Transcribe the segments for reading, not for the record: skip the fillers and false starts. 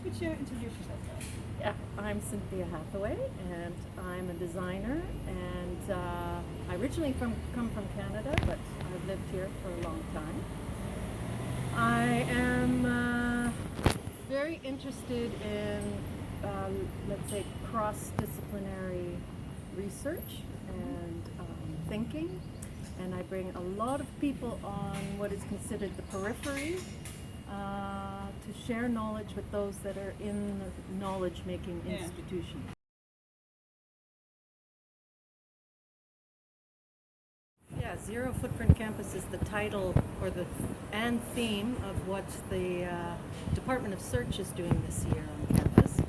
Could you introduce yourself to us? Yeah, I'm Cynthia Hathaway, and I'm a designer, and I originally come from Canada, but I've lived here for a long time. I am very interested in, let's say, cross-disciplinary research and thinking, and I bring a lot of people on what is considered the periphery to share knowledge with those that are in the knowledge-making institution. Yeah, Zero Footprint Campus is the title or the theme of what the Department of Search is doing this year on campus.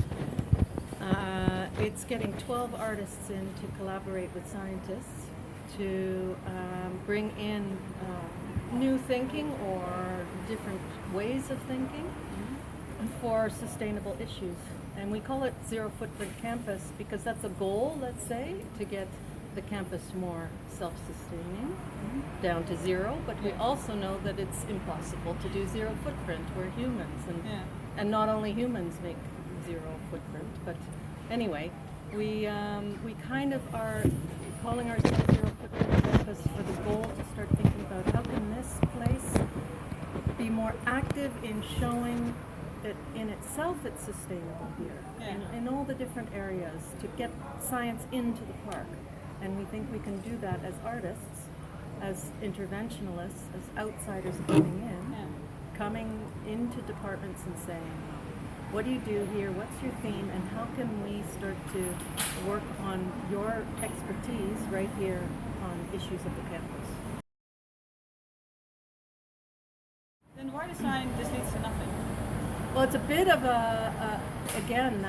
It's getting 12 artists in to collaborate with scientists to bring in new thinking or different ways of thinking for sustainable issues. And we call it Zero Footprint Campus because that's a goal, let's say, to get the campus more self-sustaining, down to zero, but we also know that it's impossible to do zero footprint. We're humans, and not only humans make zero footprint, but anyway, we kind of are calling ourselves Zero Footprint Campus for the goal to start thinking about how can this place be more active in showing that in itself it's sustainable here, in all the different areas, to get science into the park. And we think we can do that as artists, as interventionalists, as outsiders coming into departments and saying, what do you do here, what's your theme, and how can we start to work on your expertise right here on issues of the campus. Then why design this leads to nothing? Well, it's a bit of again,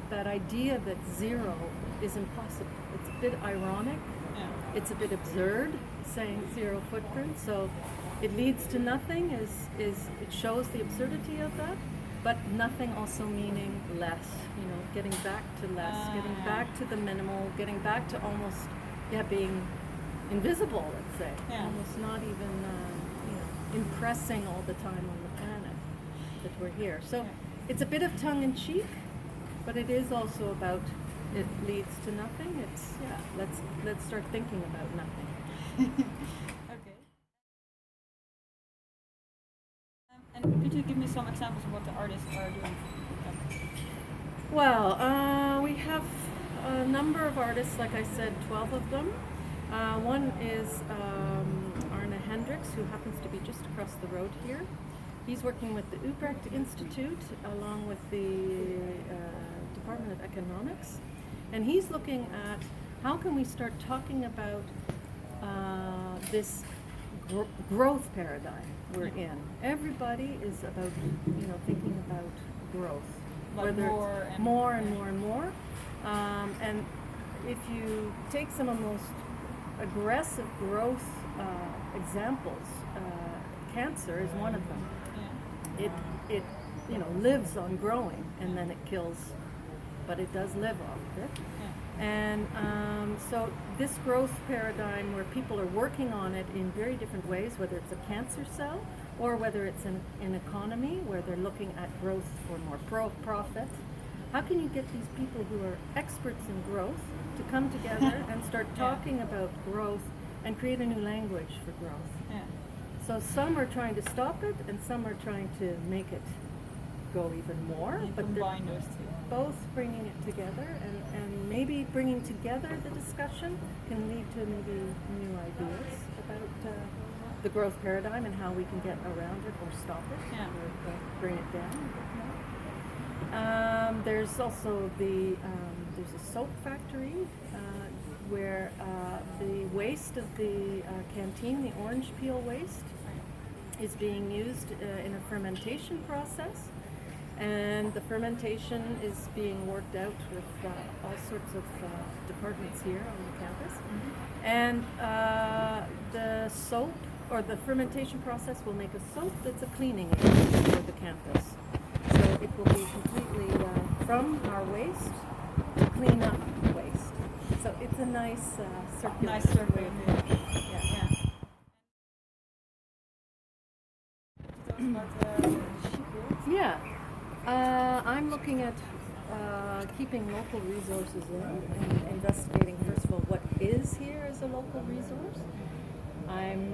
that idea that zero is impossible. It's a bit ironic. It's a bit absurd saying zero footprint. So it leads to nothing is it shows the absurdity of that, but nothing also meaning less. You know, getting back to less, getting back to the minimal, getting back to almost being invisible. Let's say almost not even impressing all the time on the planet that we're here. So it's a bit of tongue in cheek, but it is also about it leads to nothing. It's let's start thinking about nothing. Okay. And could you give me some examples of what the artists are doing? Well, we have a number of artists, like I said, 12 of them. One is Arne Hendricks, who happens to be just across the road here. He's working with the Utrecht Institute along with the Department of Economics, and he's looking at how can we start talking about this growth paradigm we're in. Everybody is about thinking about growth, whether more and more. And if you take some of the most aggressive growth examples, cancer is one of them. It lives on growing, and then it kills, but it does live off it. And so this growth paradigm where people are working on it in very different ways, whether it's a cancer cell or whether it's an economy where they're looking at growth for more profit. How can you get these people who are experts in growth to come together and start talking about growth and create a new language for growth? So some are trying to stop it, and some are trying to make it go even more. You but combine those two. Both bringing it together, and maybe bringing together the discussion can lead to maybe new ideas about the growth paradigm and how we can get around it or stop it or bring it down. There's also there's a soap factory where the waste of the canteen, the orange peel waste, is being used in a fermentation process, and the fermentation is being worked out with all sorts of departments here on the campus. And the soap or the fermentation process will make a soap that's a cleaning agent for the campus. So it will be completely from our waste to clean up waste. So it's a nice circular. Nice circle. Yeah. I'm looking at keeping local resources in and investigating, first of all, what is here as a local resource. I'm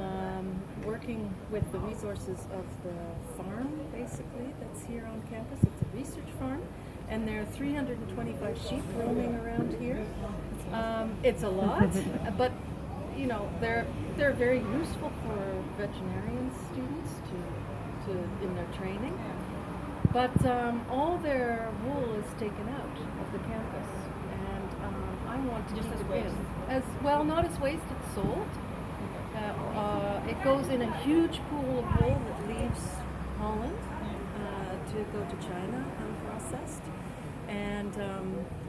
working with the resources of the farm, basically, that's here on campus. It's a research farm, and there are 325 sheep roaming around here. It's a lot, but you know, they're very useful for veterinarian students to in their training. But all their wool is taken out of the campus, and I want to Just keep as it waste? in. As well, not as waste. It's sold. It goes in a huge pool of wool that leaves Holland to go to China unprocessed. And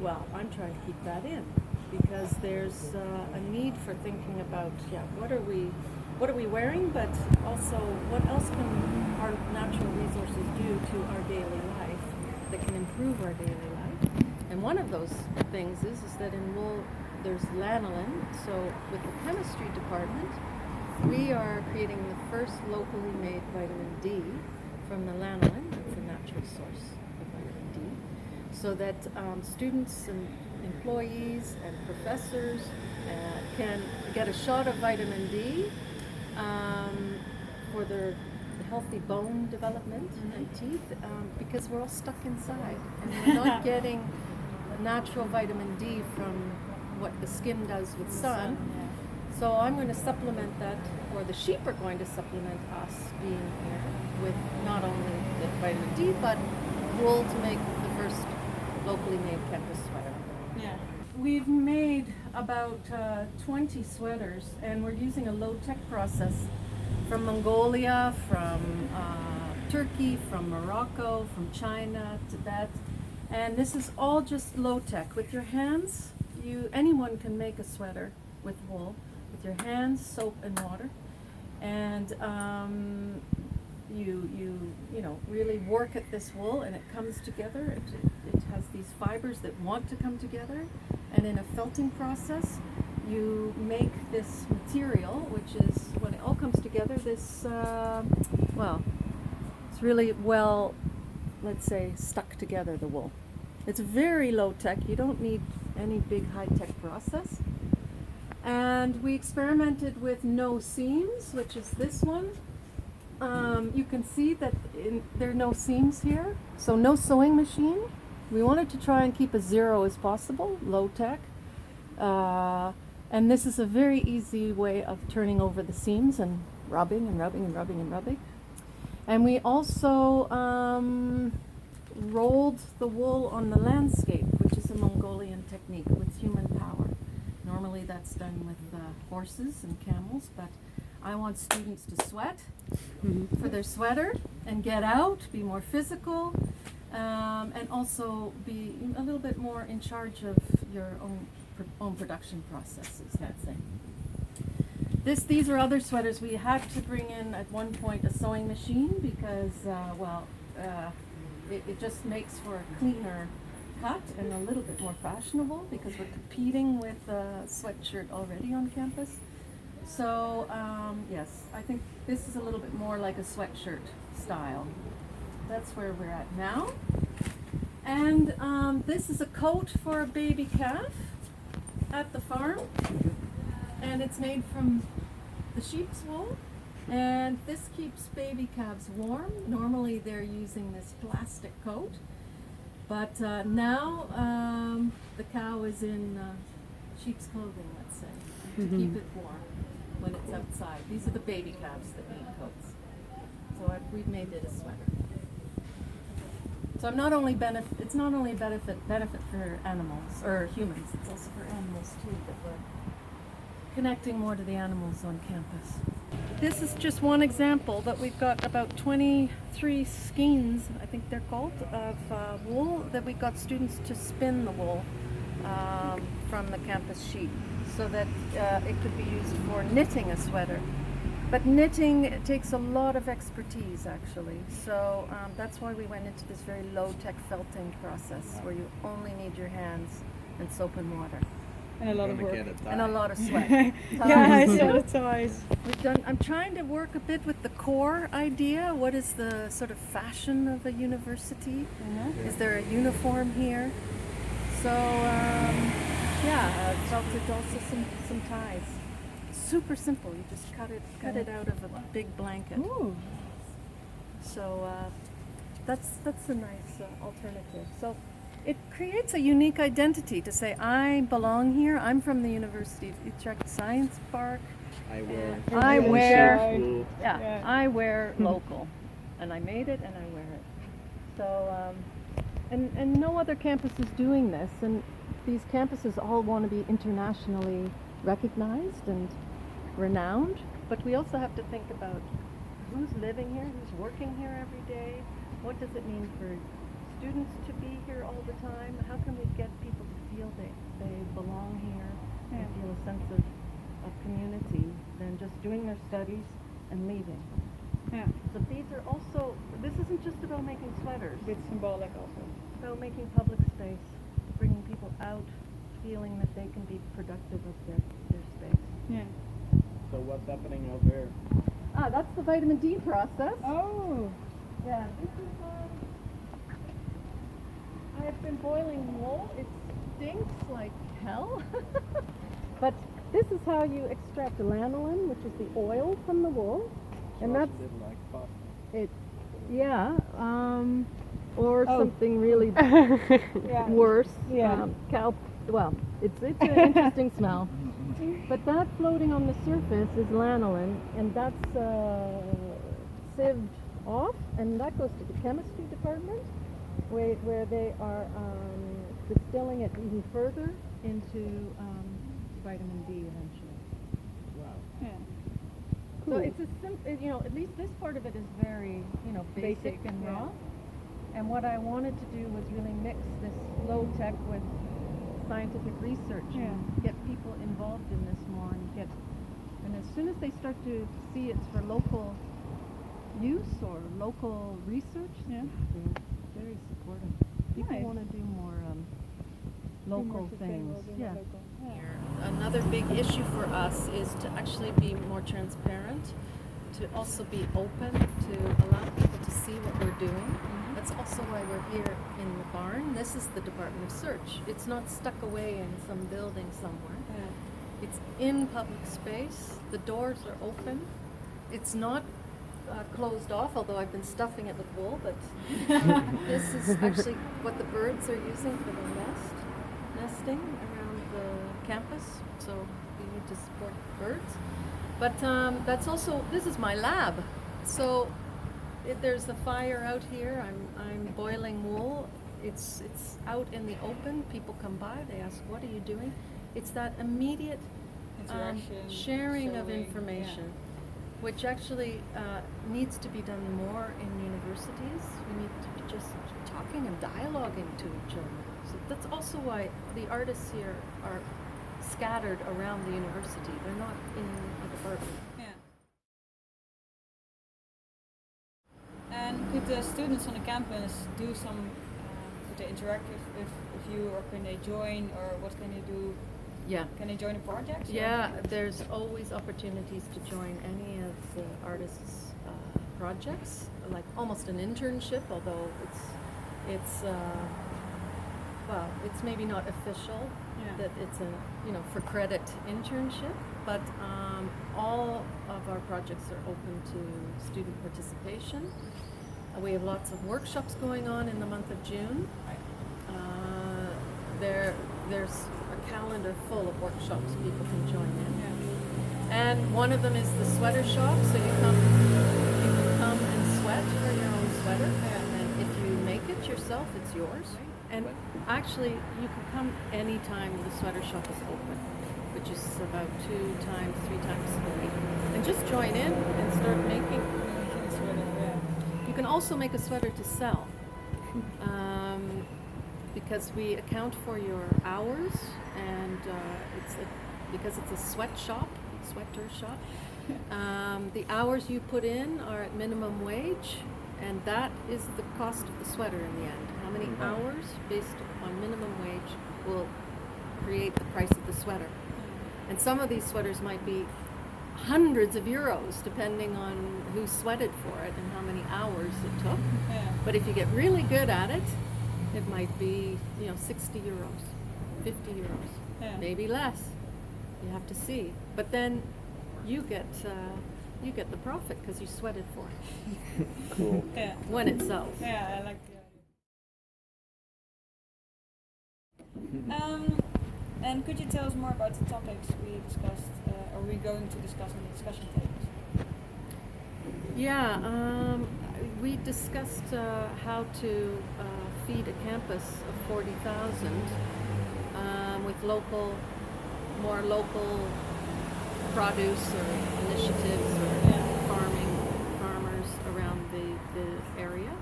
well, I'm trying to keep that in because there's a need for thinking about what are we wearing, but also what else can our natural resources do to our daily life that can improve our daily life. And one of those things is that in wool there's lanolin. So with the chemistry department, we are creating the first locally made vitamin D from the lanolin. It's a natural source of vitamin D. So that students and employees and professors can get a shot of vitamin D for their healthy bone development and teeth, because we're all stuck inside and we're not getting natural vitamin D from what the skin does with sun. So I'm going to supplement that, or the sheep are going to supplement us being here with not only the vitamin D, but wool to make the first locally made campus sweater. Yeah. We've made about 20 sweaters, and we're using a low-tech process from Mongolia, from Turkey, from Morocco, from China, Tibet. And this is all just low-tech. With your hands, anyone can make a sweater with wool. With your hands, soap and water. And you know, really work at this wool, and it comes together. It has these fibers that want to come together, and in a felting process you make this material, which is, when it all comes together, this well, it's really well, let's say, stuck together, the wool. It's very low tech. You don't need any big high-tech process. And we experimented with no seams, which is this one. You can see that there are no seams here, so no sewing machine. We wanted to try and keep as zero as possible, low tech. And this is a very easy way of turning over the seams and rubbing and rubbing and rubbing and rubbing. And we also rolled the wool on the landscape, which is a Mongolian technique with human power. Normally that's done with horses and camels, but I want students to sweat for their sweater and get out, be more physical, and also be a little bit more in charge of your own production processes, let's say. These are other sweaters. We had to bring in at one point a sewing machine because, it just makes for a cleaner cut and a little bit more fashionable because we're competing with a sweatshirt already on campus. So yes, I think this is a little bit more like a sweatshirt style. That's where we're at now. And this is a coat for a baby calf at the farm, and it's made from the sheep's wool. And this keeps baby calves warm. Normally they're using this plastic coat, but now the cow is in sheep's clothing, let's say, to keep it warm when it's outside. These are the baby calves that need coats. So we've made it a sweater. So it's not only benefit for animals or humans, it's also for animals too, that we're connecting more to the animals on campus. This is just one example, but we've got about 23 skeins, I think they're called, of wool that we got students to spin the wool from the campus sheet so that it could be used for knitting a sweater. But knitting, it takes a lot of expertise actually, so that's why we went into this very low-tech felting process where you only need your hands and soap and water. And a lot of Gonna work. get a tie. And a lot of sweat. Yeah, I saw the ties. I'm trying to work a bit with the core idea. What is the sort of fashion of a university? Is there a uniform here? So I felt it also some ties. Super simple. You just cut it out of a big blanket. Ooh. So that's a nice alternative. So it creates a unique identity to say I belong here. I'm from the University of Utrecht Science Park. I wear. I wear. School. Yeah. I wear local, and I made it, and I wear it. So, and no other campus is doing this, and these campuses all want to be internationally recognized and renowned. But we also have to think about who's living here, who's working here every day. What does it mean for students to be here all the time? How can we get people to feel they belong here and feel a sense of community than just doing their studies and leaving? Yeah. So these are also, this isn't just about making sweaters. A bit symbolic also. It's about making public space, bringing people out, feeling that they can be productive of their space. Yeah. So what's happening out there? That's the vitamin D process. Oh. Yeah, this is, I've been boiling wool. It stinks like hell. But this is how you extract lanolin, which is the oil from the wool. And that's Did like pasta. it. Yeah. Or Oh. something really Yeah. worse. Yeah. Well, it's an interesting smell. But that floating on the surface is lanolin, and that's sieved off, and that goes to the chemistry department, where they are distilling it even further into vitamin D eventually. Wow. Yeah. So it's a simple, at least this part of it is very, basic Basic, and yeah. raw. And what I wanted to do was really mix this low tech with scientific research Yeah. and get people involved in this more and as soon as they start to see it's for local use or local research, Yeah. they're very supportive. People Nice. want to do more local things. Yeah. Yeah. Another big issue for us is to actually be more transparent, to also be open, to allow people to see what we're doing. That's also why we're here in the barn. This is the Department of Search. It's not stuck away in some building somewhere. Yeah. It's in public space. The doors are open. It's not closed off, although I've been stuffing it with wool, but this is actually what the birds are using for the nesting around the campus. So we need to support birds. But that's also, this is my lab. So if there's a fire out here, I'm boiling wool. It's out in the open. People come by, they ask, what are you doing? It's that immediate Interaction, sharing of showing, information, which actually needs to be done more in universities. We need to be just talking and dialoguing to each other. So that's also why the artists here are scattered around the university. They're not in a department. Yeah. And could the students on the campus do some, could they interact with you, or can they join, or what can they do? Yeah. Can they join a project? Yeah, there's always opportunities to join any of the artists' projects, like almost an internship, although it's maybe not official that it's a for credit internship, but all of our projects are open to student participation. We have lots of workshops going on in the month of June. There's a calendar full of workshops people can join in. Yeah. And one of them is the sweater shop, so you can come and sweat for your own sweater. Yeah. And if you make it yourself, it's yours. And actually, you can come anytime the sweater shop is open, which is about 3 times a week. And just join in and start making. You can also make a sweater to sell. Because we account for your hours, and because it's a sweater shop, the hours you put in are at minimum wage, and that is the cost of the sweater in the end. How many hours based on minimum wage will create the price of the sweater. And some of these sweaters might be hundreds of euros depending on who sweated for it and how many hours it took. Yeah. But if you get really good at it, it might be, 60 euros, 50 euros, Yeah. maybe less. You have to see. But then you get the profit because you sweated for it Cool. Yeah. when it sells. Yeah, I like the idea. And could you tell us more about the topics we discussed, or we're going to discuss on the discussion tables? Yeah, we discussed how to feed a campus of 40,000 with more local produce or initiatives or farmers around the area.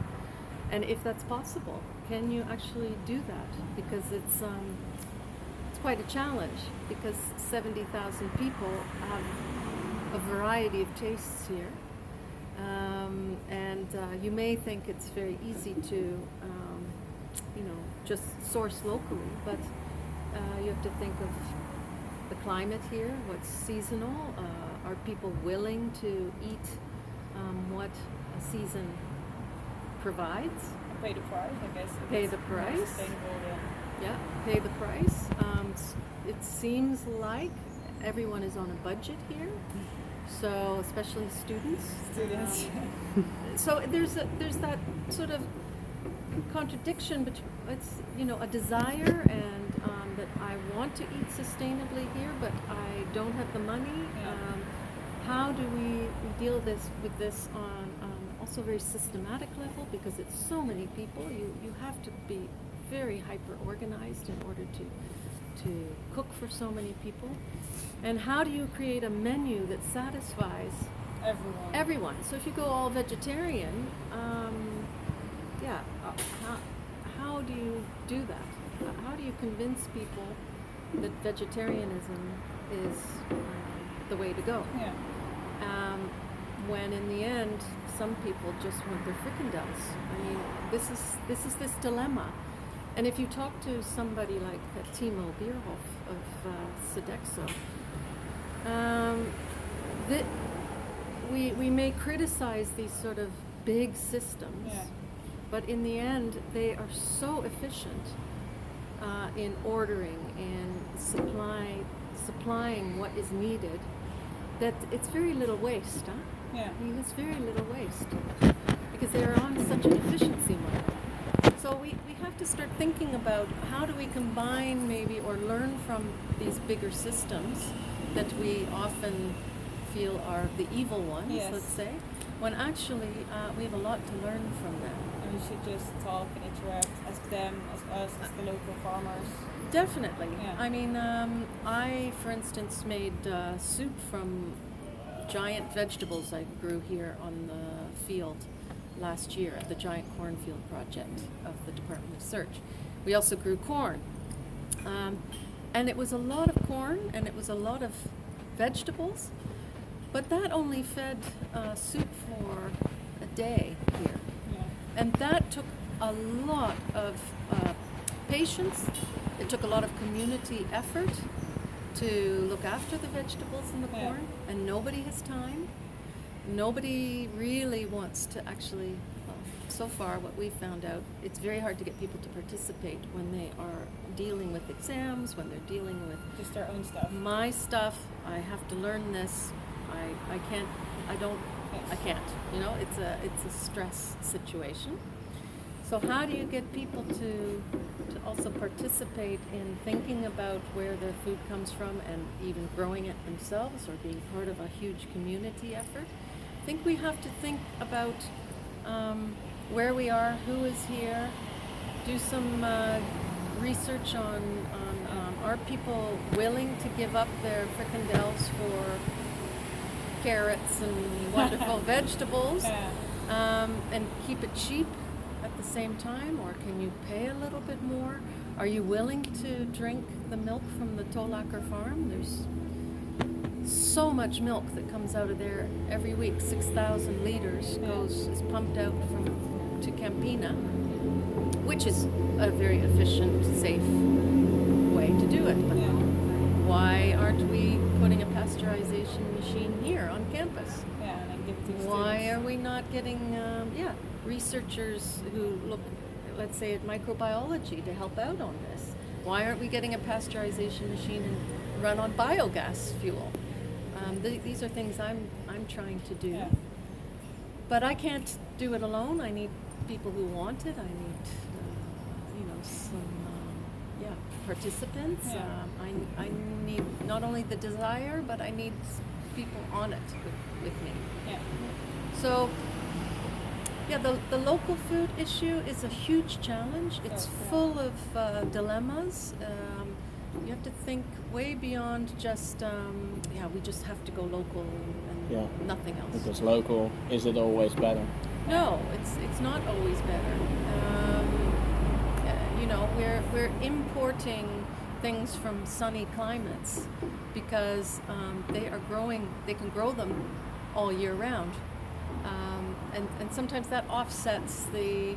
And if that's possible, can you actually do that? Because it's quite a challenge, because 70,000 people have a variety of tastes here. And you may think it's very easy to, just source locally, but you have to think of the climate here, what's seasonal. Are people willing to eat what a season provides? Pay the price, I guess. If Pay it's the more price. sustainable, then. Yeah, pay the price. It seems like everyone is on a budget here, so especially students. Students. So there's that sort of contradiction between a desire and that I want to eat sustainably here, but I don't have the money. Yeah. How do we deal with this on also very systematic level, because it's so many people. You have to be very hyper organized in order to cook for so many people. And how do you create a menu that satisfies everyone? So if you go all vegetarian, how do you do that? How do you convince people that vegetarianism is the way to go? Yeah. When in the end, some people just want their fricandels. I mean, this is this dilemma. And if you talk to somebody like Timo Bierhoff of Sodexo, we may criticize these sort of big systems, but in the end, they are so efficient in ordering and supplying what is needed that it's very little waste. Huh? Yeah. I mean, it's very little waste because they are on such an efficiency model. So we have to start thinking about how do we combine maybe or learn from these bigger systems that we often feel are the evil ones, let's say, when actually we have a lot to learn from them. And we should just talk and interact, ask them, ask us, ask the local farmers. Definitely. Yeah. I mean, I, for instance, made soup from giant vegetables I grew here on the field last year at the Giant Cornfield Project of the Department of Search. We also grew corn. And it was a lot of corn and it was a lot of vegetables, but that only fed soup for a day here. Yeah. And that took a lot of patience. It took a lot of community effort to look after the vegetables and the corn, and nobody has time. Nobody really wants to actually, so far what we've found out, it's very hard to get people to participate when they are dealing with exams, when they're dealing with Just their own stuff. my stuff. I have to learn this. I can't. It's a stress situation. So how do you get people to also participate in thinking about where their food comes from and even growing it themselves or being part of a huge community effort? I think we have to think about where we are, who is here, do some research on are people willing to give up their fricandels for carrots and wonderful vegetables and keep it cheap at the same time, or can you pay a little bit more? Are you willing to drink the milk from the Tolacker farm? There's so much milk that comes out of there every week. 6,000 liters is pumped out to Campina, which is a very efficient, safe way way to do it. But Yeah. why aren't we putting a pasteurization machine here on campus? Yeah, and then give it to the Why students. are we not getting researchers who look, let's say, at microbiology to help out on this? Why aren't we getting a pasteurization machine and run on biogas fuel? These are things I'm trying to do. Yeah. But I can't do it alone. I need people who want it. I need, some participants. Yeah. I need not only the desire, but I need people on it with me. Yeah. So, the local food issue is a huge challenge. It's yeah. full of dilemmas. You have to think way beyond just, we just have to go local and nothing else. Because local, is it always better? No, it's not always better. We're importing things from sunny climates because they can grow them all year round. And sometimes that offsets the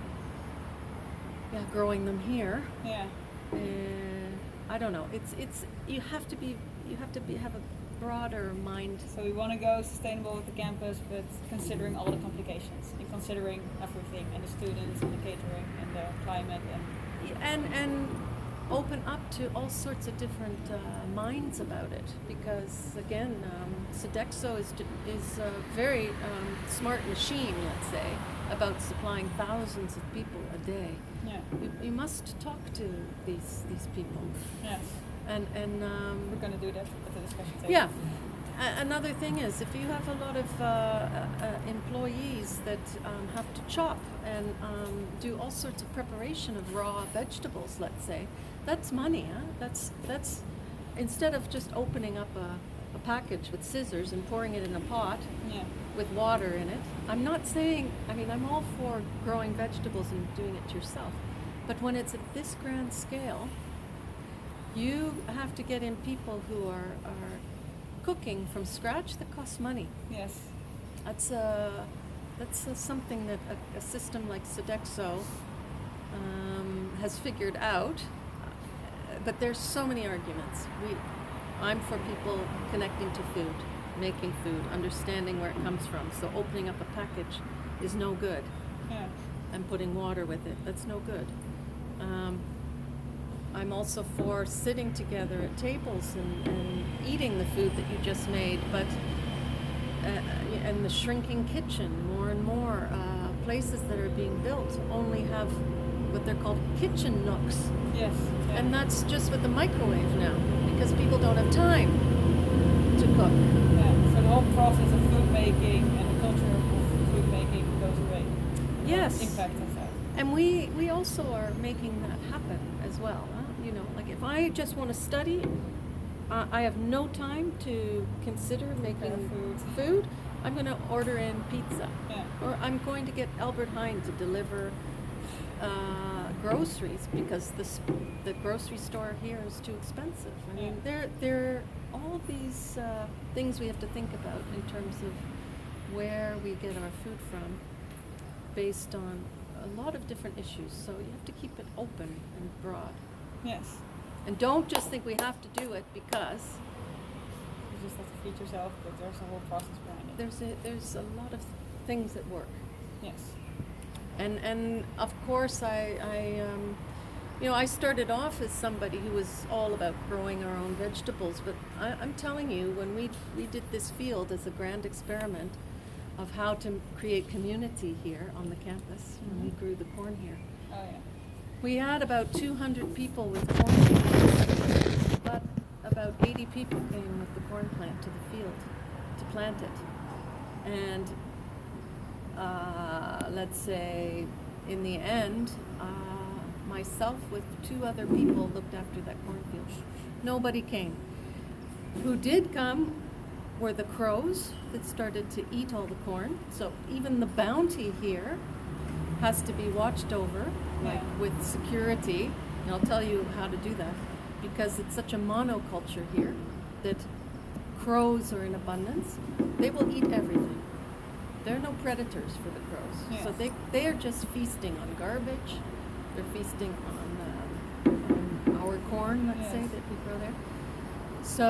growing them here. Yeah. I don't know. It's you have to have a broader mind. So we want to go sustainable with the campus, but considering all the complications and considering everything, and the students and the catering and the climate and open up to all sorts of different minds about it, because again, Sodexo is a very smart machine, let's say, about supplying thousands of people a day. Yeah. You must talk to these people. Yes. And We're going to do that at the discussion table. yeah. Another thing is, if you have a lot of employees that have to chop and do all sorts of preparation of raw vegetables, let's say, that's money. Huh? That's instead of just opening up a package with scissors and pouring it in a pot with water in it. I'm not saying. I'm all for growing vegetables and doing it yourself, but when it's at this grand scale, you have to get in people who are cooking from scratch. That costs money. Yes. That's something that a system like Sodexo has figured out. But there's so many arguments. I'm for people connecting to food, making food, understanding where it comes from. So opening up a package is no good. Yeah. And putting water with it, that's no good. I'm also for sitting together at tables and eating the food that you just made, but and the shrinking kitchen, more and more places that are being built only have what they're called kitchen nooks. Yes. Yeah. And that's just with the microwave now, because people don't have time to cook. Yeah. So the whole process of food making and the culture of food making goes away. Yes. Impact of that. And we also are making that happen as well. Huh? Like if I just want to study, I have no time to consider making food. I'm going to order in pizza. Yeah. Or I'm going to get Albert Heijn to deliver groceries because the grocery store here is too expensive. There are all these things we have to think about in terms of where we get our food from based on a lot of different issues. So you have to keep it open and broad. Yes. And don't just think we have to do it because You just have to feed yourself, but there's a whole process behind it. there's a lot of things that work. Yes. And of course I started off as somebody who was all about growing our own vegetables, but I'm telling you, when we did this field as a grand experiment of how to create community here on the campus, when we grew the corn here, Oh yeah. we had about 200 people with corn, but about 80 people came with the corn plant to the field to plant it. And let's say in the end, myself with 2 other people looked after that cornfield. Nobody came. Who did come were the crows that started to eat all the corn. So even the bounty here has to be watched over, like with security. And I'll tell you how to do that, because it's such a monoculture here that crows are in abundance. They will eat everything. There are no predators for the crows. Yes. So they are just feasting on garbage. They're feasting on our corn, let's say, Yes. that we grow there. So,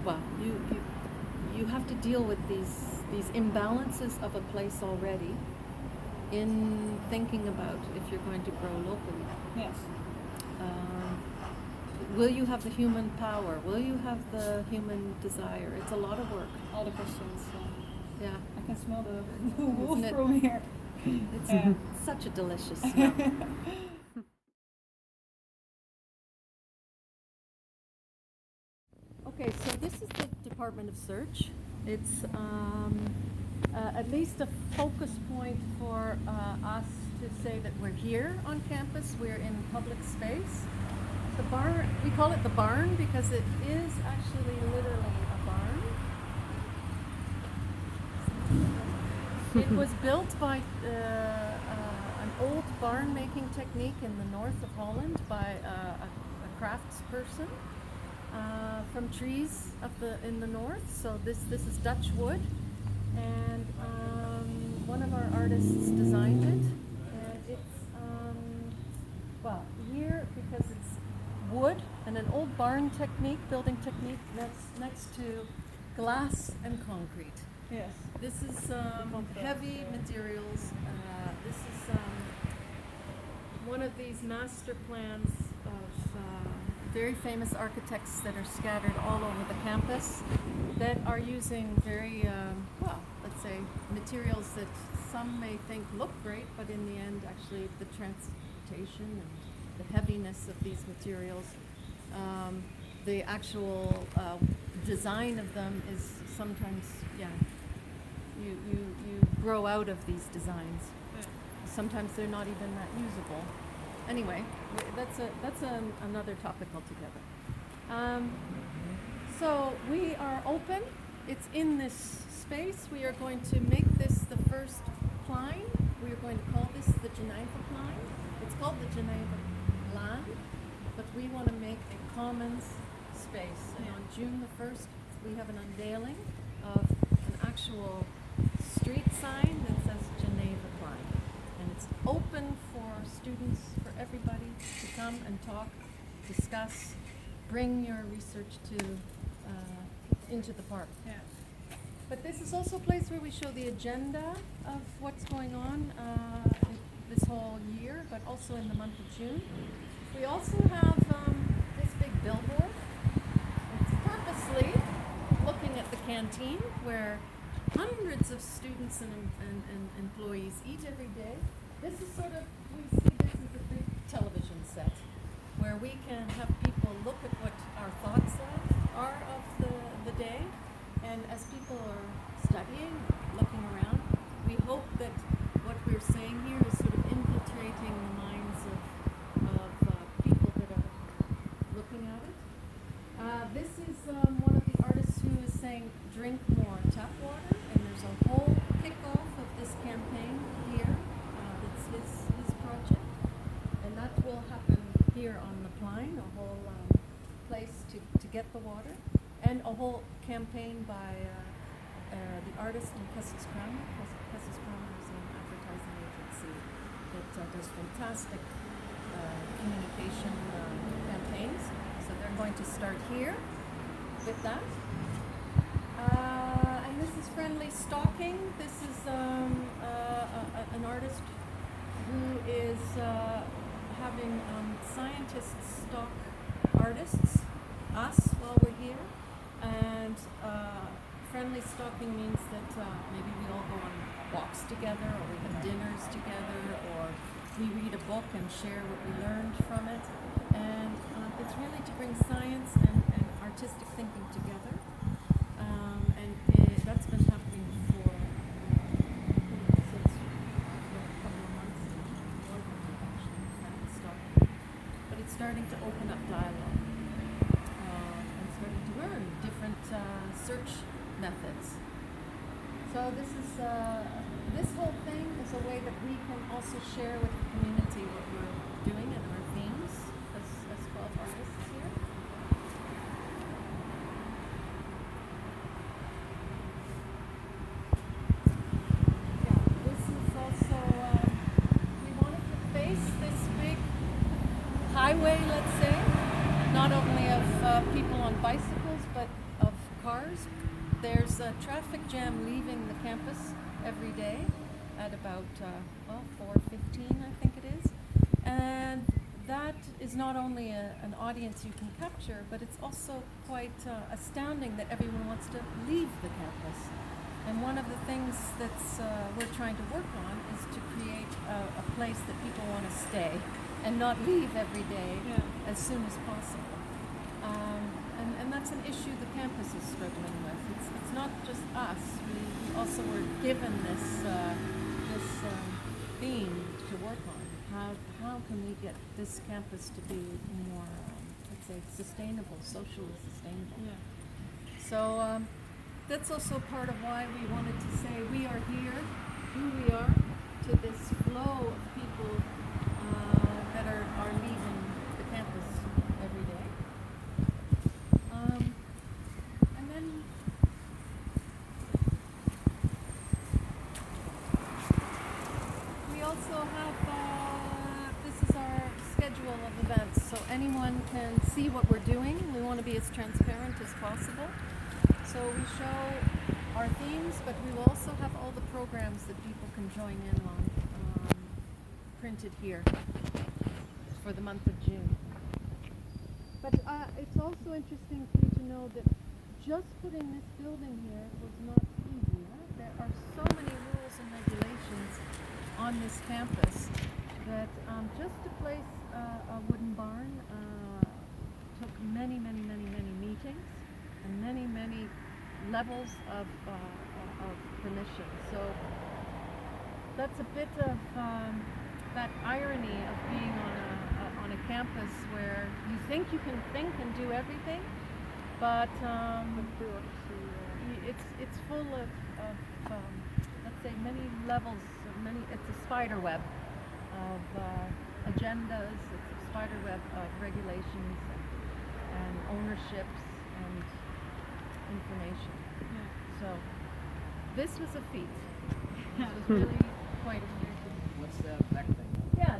well, you have to deal with these imbalances of a place already in thinking about if you're going to grow locally. Yes. Will you have the human power? Will you have the human desire? It's a lot of work. All the questions. Yeah. I can smell the wolf Isn't it? from here. It's Yeah. such a delicious smell. Okay, so this is the Department of Search. It's at least a focus point for us to say that we're here on campus, we're in public space. The barn, we call it the barn because it is actually literally a barn. It was built by an old barn making technique in the north of Holland by a craftsperson from trees in the north. So this is Dutch wood, and one of our artists designed it. And it's well, here because it's wood and an old barn technique, building technique that's next to glass and concrete. Yes. This is heavy materials. This is one of these master plans of very famous architects that are scattered all over the campus that are using very, well, let's say, materials that some may think look great, but in the end, actually, the transportation and the heaviness of these materials, the actual design of them is sometimes, yeah, you grow out of these designs. Sometimes they're not even that usable. Anyway, that's another topic altogether. So we are open. It's in this space. We are going to make this the first Plein. We are going to call this the Geneva Plein. It's called the Geneva Laan, but we want to make a commons space. And on June the 1st, we have an unveiling of an actual street sign that says Geneva Plein. And it's open for students, for everybody to come and talk, discuss, bring your research to into the park. Yeah. But this is also a place where we show the agenda of what's going on this whole year, but also in the month of June. We also have this big billboard. It's purposely looking at the canteen where hundreds of students and employees eat every day. This is sort of, we see this as a big television set where we can have people look at what our thoughts are of the day. And as people are studying, looking around, we hope that what we're saying here is sort of infiltrating the minds of people that are looking at it. This is one of the artists who is saying, drink more tap water, and there's a whole kickoff of this campaign here. That's his project, and that will happen here on the Plein, a whole place to get the water, and a whole campaign by the artist in Kessel's Kramer. Kessel's Kramer is an advertising agency that does fantastic communication campaigns. So they're going to start here with that. And this is Friendly Stocking. This is an artist who is having scientists stock artists, us, while we're here. And friendly stocking means that maybe we all go on walks together, or we have dinners together, or we read a book and share what we learned from it. And it's really to bring science and artistic thinking together. And that's been happening for since a couple of months, more than actually, friendly stocking. But it's starting to open up dialogue. And starting to learn different search methods. So this whole thing is a way that we can also share with the community what we're doing and our themes as 12 artists here. Yeah, this is also, we wanted to face this big highway, let's say, people on bicycles, but of cars. There's a traffic jam leaving the campus every day at about 4:15, I think it is. And that is not only an audience you can capture, but it's also quite astounding that everyone wants to leave the campus. And one of the things that's we're trying to work on is to create a place that people want to stay and not leave every day as soon as possible. And that's an issue the campus is struggling with. It's not just us. We also were given this theme to work on. How can we get this campus to be more, let's say, sustainable, socially sustainable? Yeah. So that's also part of why we wanted to say we are here, who we are, to this flow of people that are leaving the campus every day. And then we also have, this is our schedule of events, so anyone can see what we're doing. We want to be as transparent as possible. So we show our themes, but we will also have all the programs that people can join in on, printed here for the month of June. But it's also interesting for you to know that just putting this building here was not easy. There are so many rules and regulations on this campus that just to place a wooden barn took many meetings and many levels of permission. So that's a bit of that irony of being on a campus where you think you can think and do everything, but it's full of let's say many levels, it's a spider web of agendas, it's a spider web of regulations and ownerships and information. Yeah. So this was a feat. It was really quite amazing. What's the back thing? Yeah,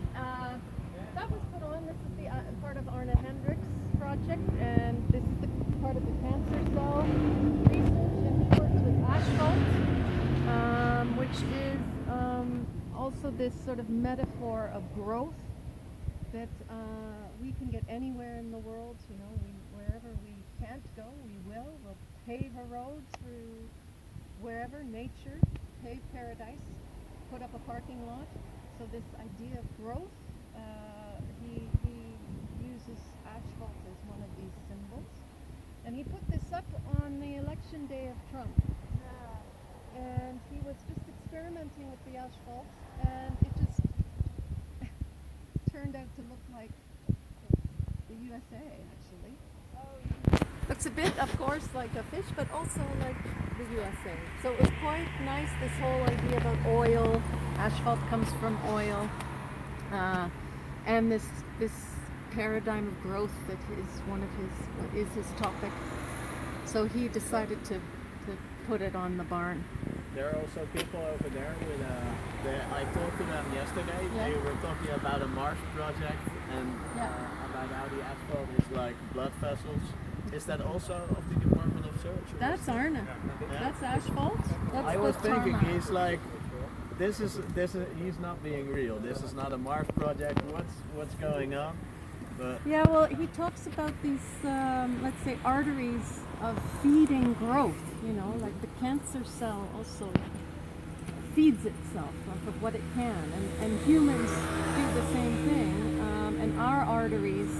that was put on. This is the part of Arne Hendricks' project, and this is the part of the cancer cell research, and he works with asphalt, which is also this sort of metaphor of growth that we can get anywhere in the world. You know, wherever we can't go, we'll pave a road through wherever, nature, pave paradise, put up a parking lot. So this idea of growth, he uses asphalt as one of these symbols. And he put this up on the election day of Trump. And he was just experimenting with the asphalt, and it just turned out to look like the USA, actually. Looks a bit, of course, like a fish, but also like the USA. So it was quite nice, this whole idea about oil. Asphalt comes from oil. And this paradigm of growth that is his topic. So he decided to put it on the barn. There are also people over there with I talked to them yesterday. Yeah. They were talking about a Mars project and about how the asphalt is like blood vessels. Is that also of the Department of Search? That's Arne. Yeah. That's asphalt. That's I was thinking tarmac. he's like, this is he's not being real. This is not a Mars project. What's going on? But Yeah, well, he talks about these, let's say, arteries of feeding growth. You know, like the cancer cell also feeds itself off of what it can, and humans do the same thing. And our arteries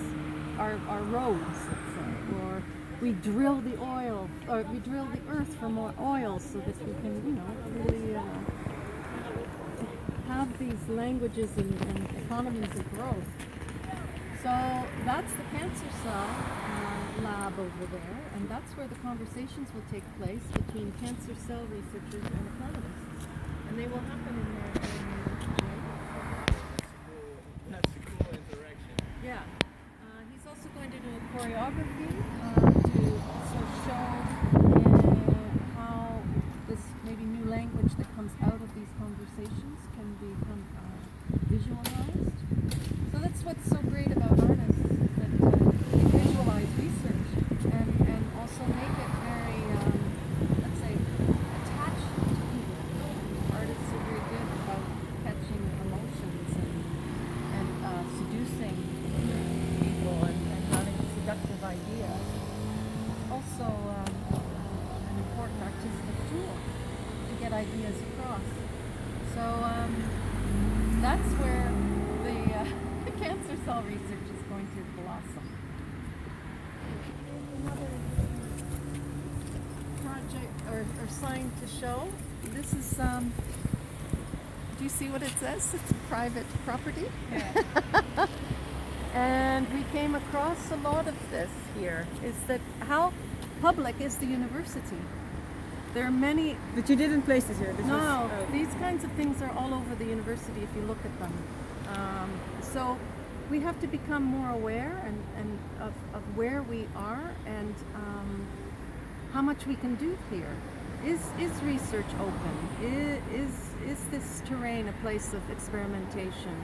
are roads, let's say, or we drill the oil, or we drill the earth for more oil, so that we can, you know, really have these languages and economies of growth. So that's the cancer cell lab over there, and that's where the conversations will take place between cancer cell researchers and economists. And they will happen in there. that's a cool interaction. Yeah. He's also going to do a choreography to also show how this maybe new language that comes out of these conversations can become visualized. So that's what's so great about artists, is that they visualize research. ideas across. So that's where the cancer cell research is going to blossom. Another project or sign to show. This is, do you see what it says? It's private property. Yeah. And we came across a lot of this here, is that how public is the university? There are many... But you didn't place this here? These kinds of things are all over the university if you look at them. So we have to become more aware and of where we are and how much we can do here. Is research open? Is this terrain a place of experimentation?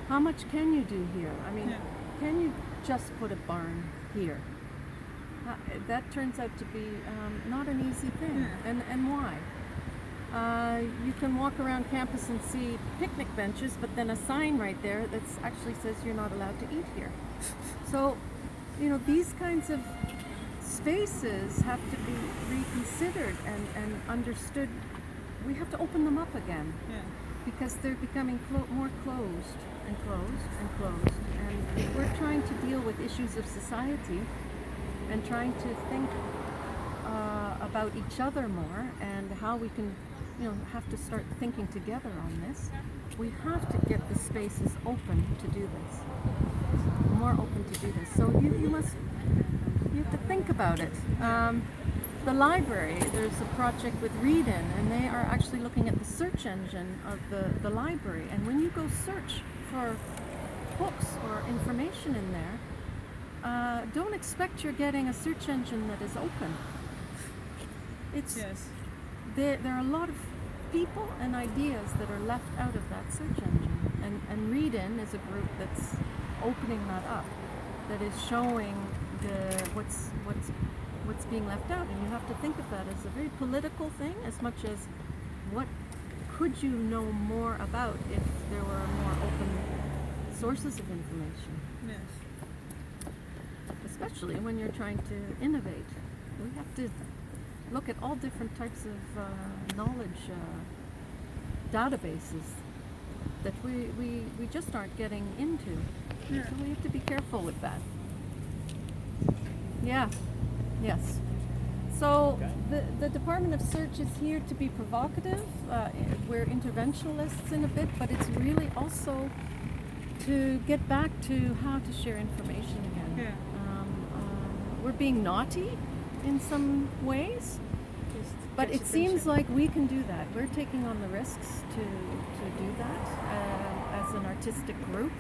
How much can you do here? I mean, can you just put a barn here? That turns out to be not an easy thing. And why? You can walk around campus and see picnic benches, but then a sign right there that actually says you're not allowed to eat here. So, these kinds of spaces have to be reconsidered and understood. We have to open them up again because they're becoming more closed and closed and closed. And we're trying to deal with issues of society and trying to think about each other more and how we can, have to start thinking together on this. We have to get the spaces open to do this, more open to do this. So you have to think about it. The library, there's a project with Readin, and they are actually looking at the search engine of the library. And when you go search for books or information in there, don't expect you're getting a search engine that is open. There are a lot of people and ideas that are left out of that search engine. And Readin is a group that's opening that up, that is showing what's being left out. And you have to think of that as a very political thing as much as what could you know more about if there were more open sources of information. Especially when you're trying to innovate. We have to look at all different types of knowledge databases that we just aren't getting into. So we have to be careful with that. Yes. So the Department of Search is here to be provocative. We're interventionalists in a bit, but it's really also to get back to how to share information again. We're being naughty in some ways, but it seems like we can do that. We're taking on the risks to do that as an artistic group,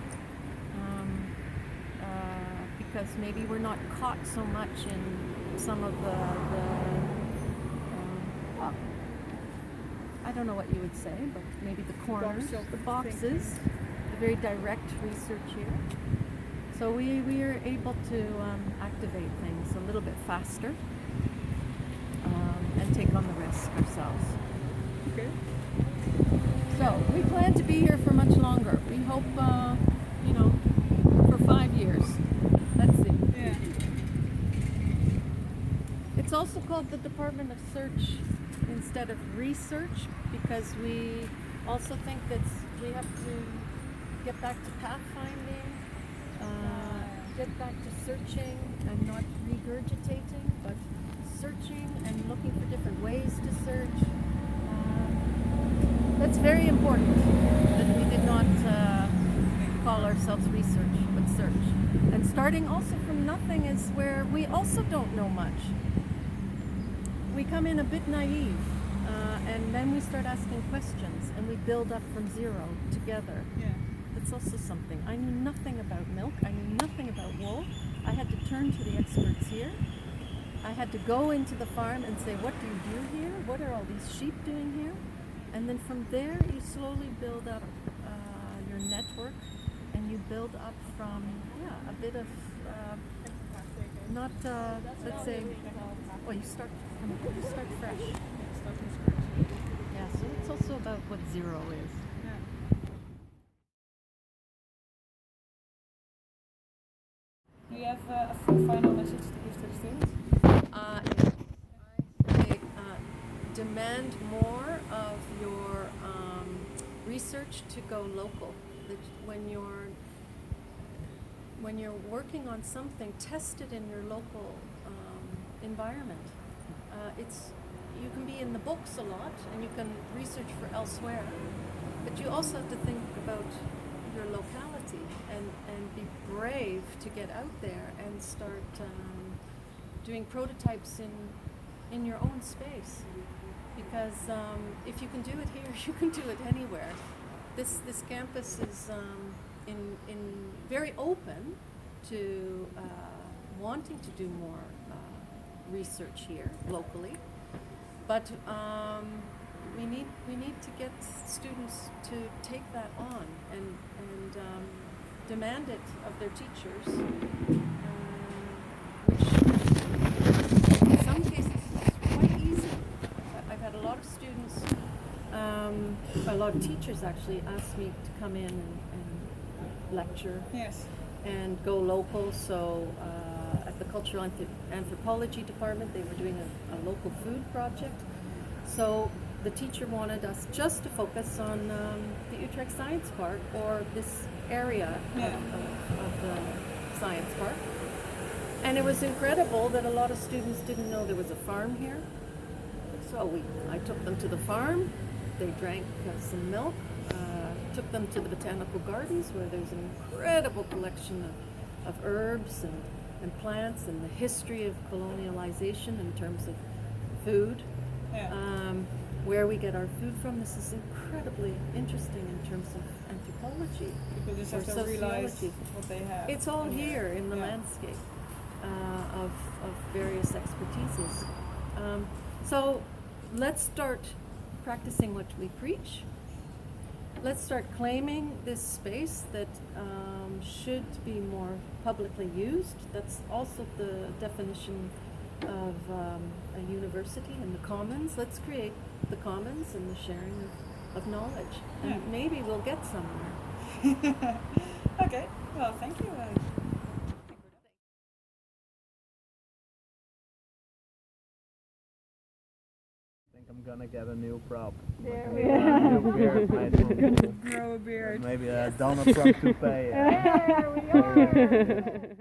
because maybe we're not caught so much in some of the I don't know what you would say, but maybe the corners, the boxes, the very direct research here. So we are able to activate things a little bit faster and take on the risk ourselves. Okay. So we plan to be here for much longer. We hope, for 5 years. Let's see. Yeah. It's also called the Department of Search instead of research because we also think that we have to get back to pathfinding, get back to searching and not regurgitating, but searching and looking for different ways to search. That's very important that we did not call ourselves research, but search. And starting also from nothing is where we also don't know much. We come in a bit naive, and then we start asking questions, and we build up from zero together. That's also something. I knew nothing about milk. I knew nothing about wool. I had to turn to the experts here. I had to go into the farm and say, what do you do here? What are all these sheep doing here? And then from there, you slowly build up your network, and you build up from a bit of not let's say. Oh, you start fresh. Yeah, so it's also about what zero is. Do you have a final message to give to the students? I say, demand more of your research to go local. That when you're working on something, test it in your local environment. You can be in the books a lot, and you can research for elsewhere, but you also have to think about your locality and be brave to get out there and start doing prototypes in your own space. Because if you can do it here, you can do it anywhere. This campus is in very open to wanting to do more research here locally, but we need to get students to take that on and demand it of their teachers, which in some cases is quite easy. I've had a lot of students, a lot of teachers actually ask me to come in and lecture. Yes. And go local. So at the cultural anthropology department, they were doing a local food project. So the teacher wanted us just to focus on the Utrecht Science Park, or this area of the science park. And it was incredible that a lot of students didn't know there was a farm here. So I took them to the farm. They drank some milk. Took them to the botanical gardens, where there's an incredible collection of herbs and plants, and the history of colonialization in terms of food. Where we get our food from. This is incredibly interesting in terms of anthropology. People just or have to realize what they have. It's all here in the landscape of various expertises. So let's start practicing what we preach. Let's start claiming this space that should be more publicly used. That's also the definition of a university and the commons. Let's create the commons and the sharing of knowledge, and maybe we'll get somewhere. Okay, well, thank you. I think I'm gonna get a new prop. There Like we a new beard made from wool. Grow a beard. Maybe a Donald Trump toupee. There we are.